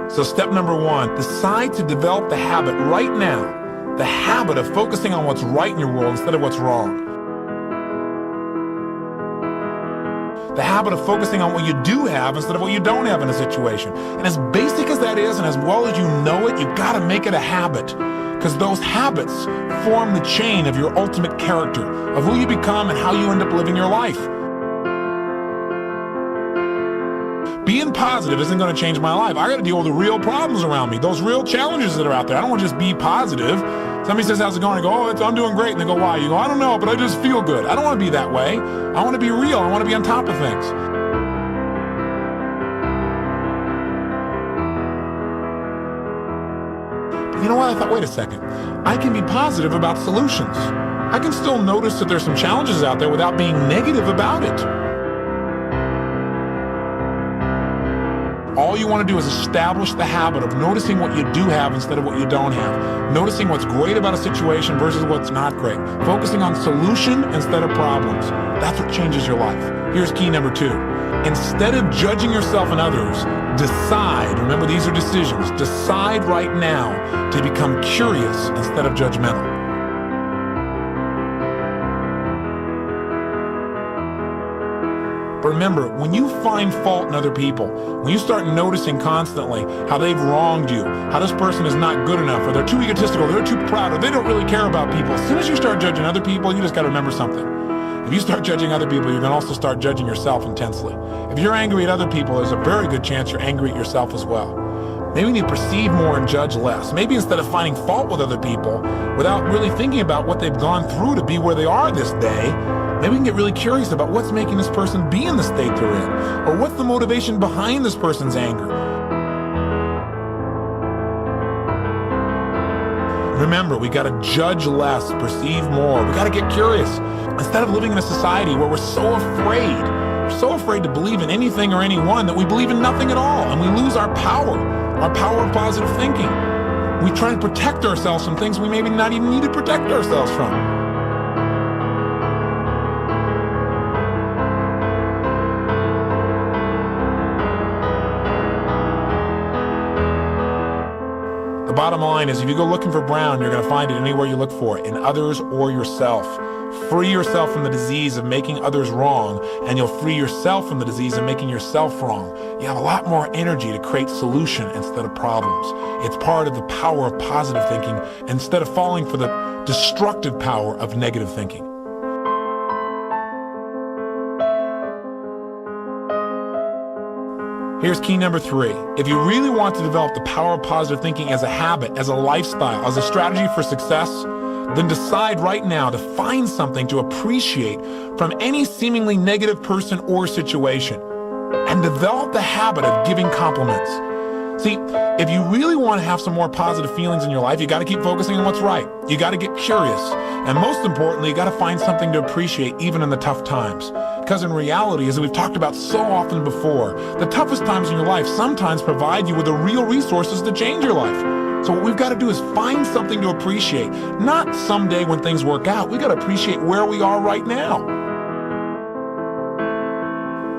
So step number one, decide to develop the habit right now, the habit of focusing on what's right in your world instead of what's wrong. The habit of focusing on what you do have instead of what you don't have in a situation. And as basic as that is, and as well as you know it, you've got to make it a habit. Because those habits form the chain of your ultimate character, of who you become and how you end up living your life. Being positive isn't going to change my life. I got to deal with the real problems around me, those real challenges that are out there. I don't want to just be positive. Somebody says, how's it going? I go, I'm doing great. And they go, why? You go, I don't know, but I just feel good. I don't want to be that way. I want to be real. I want to be on top of things. But you know what? I thought, wait a second. I can be positive about solutions. I can still notice that there's some challenges out there without being negative about it. All you want to do is establish the habit of noticing what you do have instead of what you don't have. Noticing what's great about a situation versus what's not great. Focusing on solution instead of problems. That's what changes your life. Here's key number two. Instead of judging yourself and others, decide, remember these are decisions, decide right now to become curious instead of judgmental. Remember, when you find fault in other people, when you start noticing constantly how they've wronged you, how this person is not good enough, or they're too egotistical, they're too proud, or they don't really care about people, as soon as you start judging other people, you just got to remember something. If you start judging other people, you're going to also start judging yourself intensely. If you're angry at other people, there's a very good chance you're angry at yourself as well. Maybe we need to perceive more and judge less. Maybe instead of finding fault with other people, without really thinking about what they've gone through to be where they are this day, maybe we can get really curious about what's making this person be in the state they're in, or what's the motivation behind this person's anger. Remember, we got to judge less, perceive more. We got to get curious. Instead of living in a society where we're so afraid to believe in anything or anyone that we believe in nothing at all, and we lose our power of positive thinking. We try and protect ourselves from things we maybe not even need to protect ourselves from. The bottom line is, if you go looking for brown, you're going to find it anywhere you look for it, in others or yourself. Free yourself from the disease of making others wrong, and you'll free yourself from the disease of making yourself wrong. You have a lot more energy to create solution instead of problems. It's part of the power of positive thinking instead of falling for the destructive power of negative thinking. Here's key number three. If you really want to develop the power of positive thinking as a habit, as a lifestyle, as a strategy for success, then decide right now to find something to appreciate from any seemingly negative person or situation, and develop the habit of giving compliments. See, if you really want to have some more positive feelings in your life, you got to keep focusing on what's right. You got to get curious. And most importantly, you got to find something to appreciate even in the tough times. Because in reality, as we've talked about so often before, the toughest times in your life sometimes provide you with the real resources to change your life. So what we've got to do is find something to appreciate. Not someday when things work out. We got to appreciate where we are right now.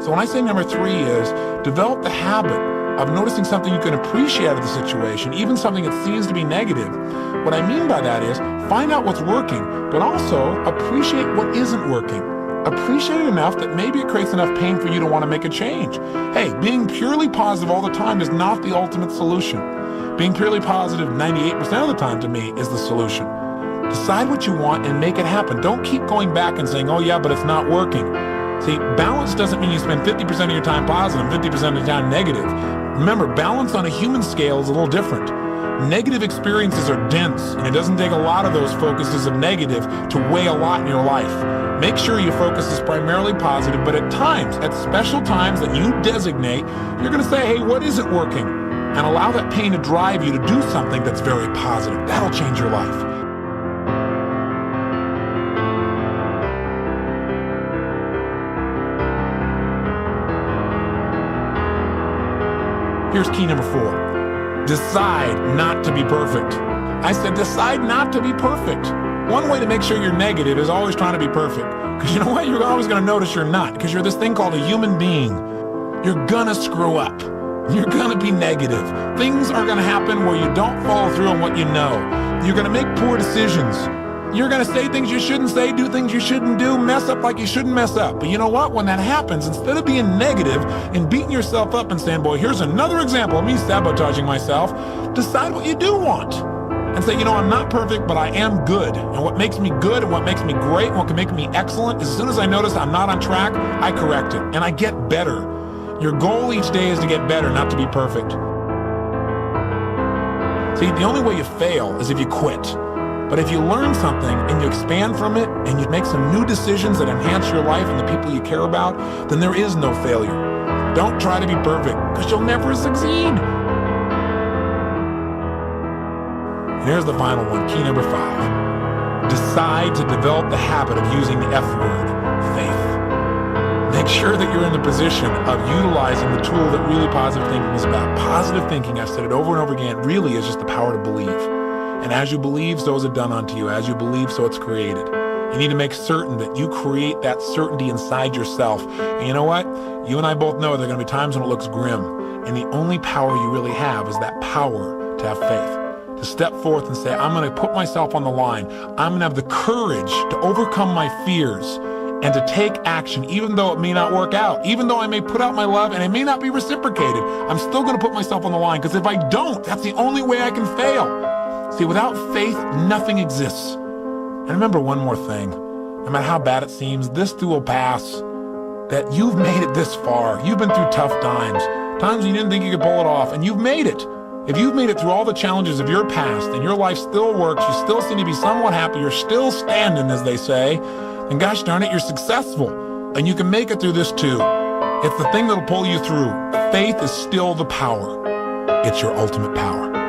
So when I say number three is develop the habit of noticing something you can appreciate out of the situation, even something that seems to be negative. What I mean by that is find out what's working, but also appreciate what isn't working. Appreciate it enough that maybe it creates enough pain for you to want to make a change. Hey, being purely positive all the time is not the ultimate solution. Being purely positive 98% of the time to me is the solution. Decide what you want and make it happen. Don't keep going back and saying, oh yeah, but it's not working. See, balance doesn't mean you spend 50% of your time positive and 50% of your time negative. Remember, balance on a human scale is a little different. Negative experiences are dense, and it doesn't take a lot of those focuses of negative to weigh a lot in your life. Make sure your focus is primarily positive, but at times, at special times that you designate, you're going to say, hey, what isn't working? And allow that pain to drive you to do something that's very positive. That'll change your life. Here's key number four. Decide not to be perfect. I said decide not to be perfect. One way to make sure you're negative is always trying to be perfect. Because you know what? You're always going to notice you're not. Because you're this thing called a human being. You're going to screw up. You're going to be negative. Things are going to happen where you don't follow through on what you know. You're going to make poor decisions. You're going to say things you shouldn't say, do things you shouldn't do, mess up like you shouldn't mess up. But you know what? When that happens, instead of being negative and beating yourself up and saying, boy, here's another example of me sabotaging myself, decide what you do want. And say, you know, I'm not perfect, but I am good. And what makes me good and what makes me great and what can make me excellent, as soon as I notice I'm not on track, I correct it and I get better. Your goal each day is to get better, not to be perfect. See, the only way you fail is if you quit. But if you learn something and you expand from it and you make some new decisions that enhance your life and the people you care about, then there is no failure. Don't try to be perfect, because you'll never succeed. And here's the final one, key number 5. Decide to develop the habit of using the F word, faith. Make sure that you're in the position of utilizing the tool that really positive thinking is about. Positive thinking, I've said it over and over again, really is just the power to believe. And as you believe, so is it done unto you. As you believe, so it's created. You need to make certain that you create that certainty inside yourself. And you know what? You and I both know there are going to be times when it looks grim. And the only power you really have is that power to have faith. To step forth and say, I'm going to put myself on the line. I'm going to have the courage to overcome my fears and to take action, even though it may not work out. Even though I may put out my love and it may not be reciprocated, I'm still going to put myself on the line, because if I don't, that's the only way I can fail. See, without faith, nothing exists. And remember one more thing. No matter how bad it seems, this too will pass. That you've made it this far. You've been through tough times. Times when you didn't think you could pull it off, and you've made it. If you've made it through all the challenges of your past and your life still works, you still seem to be somewhat happy, you're still standing, as they say, then gosh darn it, you're successful. And you can make it through this too. It's the thing that'll pull you through. Faith is still the power. It's your ultimate power.